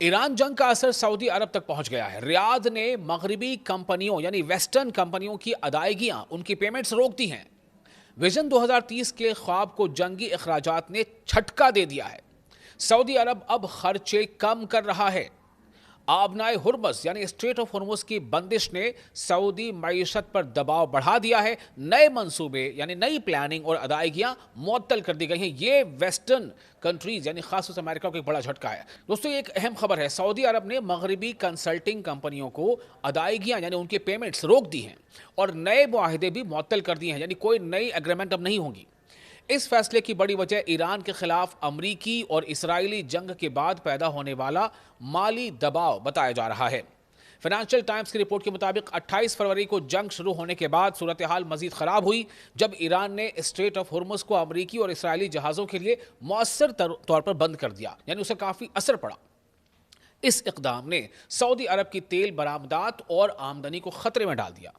Iran जंग का असर सऊदी अरब तक पहुंच गया है। रियाद ने मगरबी कंपनियों यानी वेस्टर्न कंपनियों की अदायगियां, उनकी पेमेंट्स रोक दी हैं। विजन 2030 के ख्वाब को जंगी अखराजात ने झटका दे दिया है। सऊदी अरब अब खर्चे कम कर रहा है। आबनाए हुर्मस यानी स्ट्रेट ऑफ हुर्मुस की बंदिश ने सऊदी मईशत पर दबाव बढ़ा दिया है। नए मंसूबे यानी नई प्लानिंग और अदायगियां मुअत्तल कर दी गई हैं। ये वेस्टर्न कंट्रीज यानी खासतौर से अमेरिका को एक बड़ा झटका है। दोस्तों, ये एक अहम खबर है। सऊदी अरब ने मगरबी कंसल्टिंग कंपनियों को अदायगियां यानी उनके पेमेंट्स रोक दी हैं और नए मुआहदे भी मुअत्तल कर दिए हैं, यानी कोई नई एग्रीमेंट अब नहीं होगी। इस फैसले की बड़ी वजह ईरान के खिलाफ अमरीकी और इसराइली जंग के बाद पैदा होने वाला माली दबाव बताया जा रहा है। फाइनेंशियल टाइम्स की रिपोर्ट के मुताबिक 28 फरवरी को जंग शुरू होने के बाद सूरत हाल मजीद खराब हुई, जब ईरान ने स्ट्रेट ऑफ हुर्मुस को अमरीकी और इसराइली जहाज़ों के लिए मौसर तौर पर बंद कर दिया, यानी उसे काफ़ी असर पड़ा। इस इकदाम ने सऊदी अरब की तेल बरामदात और आमदनी को खतरे में डाल दिया।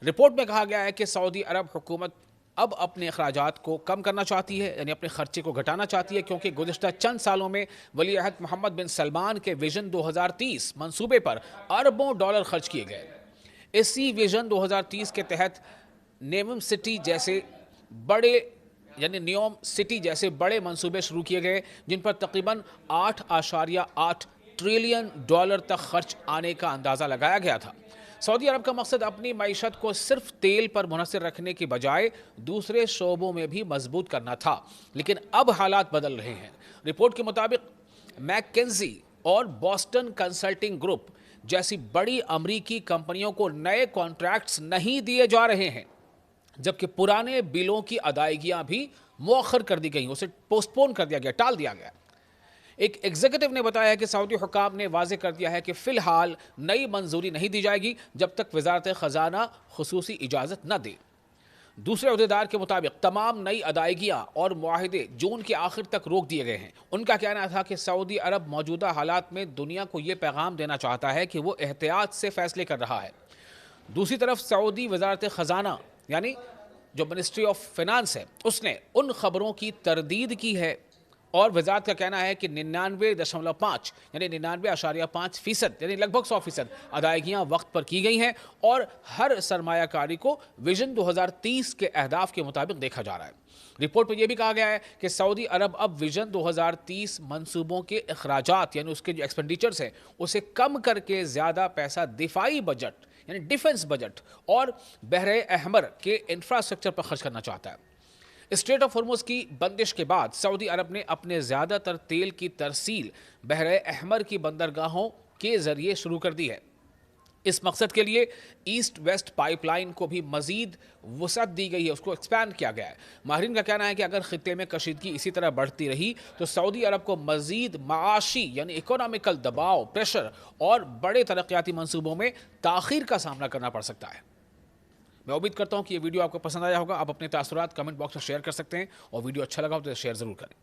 रिपोर्ट में कहा गया है कि सऊदी अरब हुकूमत अब अपने अखराजात को कम करना चाहती है, यानी अपने खर्चे को घटाना चाहती है, क्योंकि गुज़िश्ता चंद सालों में वली अहद मोहम्मद बिन सलमान के विजन 2030 मंसूबे पर अरबों डॉलर खर्च किए गए। इसी विजन 2030 के तहत नेमम सिटी जैसे बड़े यानी नियोम सिटी जैसे बड़े मंसूबे शुरू किए गए, जिन पर तकरीबन 8.8 ट्रिलियन डॉलर तक खर्च आने का अंदाज़ा लगाया गया था। सऊदी अरब का मकसद अपनी मईशत को सिर्फ तेल पर मुनहसर रखने की बजाय दूसरे शोबों में भी मजबूत करना था, लेकिन अब हालात बदल रहे हैं। रिपोर्ट के मुताबिक मैकेंजी और बॉस्टन कंसल्टिंग ग्रुप जैसी बड़ी अमरीकी कंपनियों को नए कॉन्ट्रैक्ट्स नहीं दिए जा रहे हैं, जबकि पुराने बिलों की अदायगियां भी मौखर कर दी गई, उसे पोस्टपोन कर दिया गया, टाल दिया गया। एक एग्जीक्यूटिव ने बताया कि सऊदी हुकाम ने वाजे कर दिया है कि फ़िलहाल नई मंजूरी नहीं दी जाएगी जब तक वजारत ख़जाना खुसूसी इजाज़त न दे। दूसरे अहदेदार के मुताबिक तमाम नई अदायगियाँ और मुआहदे जून के आखिर तक रोक दिए गए हैं। उनका कहना था कि सऊदी अरब मौजूदा हालात में दुनिया को ये पैगाम देना चाहता है कि वो एहतियात से फ़ैसले कर रहा है। दूसरी तरफ सऊदी वजारत ख़जाना यानी जो मिनिस्ट्री ऑफ फिनांस है, उसने उन खबरों की तरदीद की है और वजारत का कहना है कि 99.5 यानी 99.5% यानी लगभग 100% अदायगियां वक्त पर की गई हैं और हर सरमायाकारी को विजन 2030 के अहदाफ के मुताबिक देखा जा रहा है। रिपोर्ट में यह भी कहा गया है कि सऊदी अरब अब विजन 2030 मंसूबों के अखराजात यानी उसके जो एक्सपेंडिचर्स हैं उसे कम करके ज़्यादा पैसा दिफाई बजट यानी डिफेंस बजट और बहरे अहमर के इंफ्रास्ट्रक्चर पर खर्च करना चाहता है। स्ट्रेट ऑफ हुर्मुस की बंदिश के बाद सऊदी अरब ने अपने ज़्यादातर तेल की तरसील बहरे अहमर की बंदरगाहों के ज़रिए शुरू कर दी है। इस मकसद के लिए ईस्ट वेस्ट पाइपलाइन को भी मज़ीद वसअत दी गई है, उसको एक्सपैंड किया गया है। माहिरीन का कहना है कि अगर खित्ते में कशीदगी इसी तरह बढ़ती रही तो सऊदी अरब को मज़ीद माशी यानी इकोनॉमिकल दबाव, प्रेशर और बड़े तरक्याती मंसूबों में ताख़ीर का सामना करना पड़ सकता है। मैं उम्मीद करता हूं कि ये वीडियो आपको पसंद आया होगा। आप अपने तासुरात कमेंट बॉक्स में शेयर कर सकते हैं और वीडियो अच्छा लगा हो तो शेयर ज़रूर करें।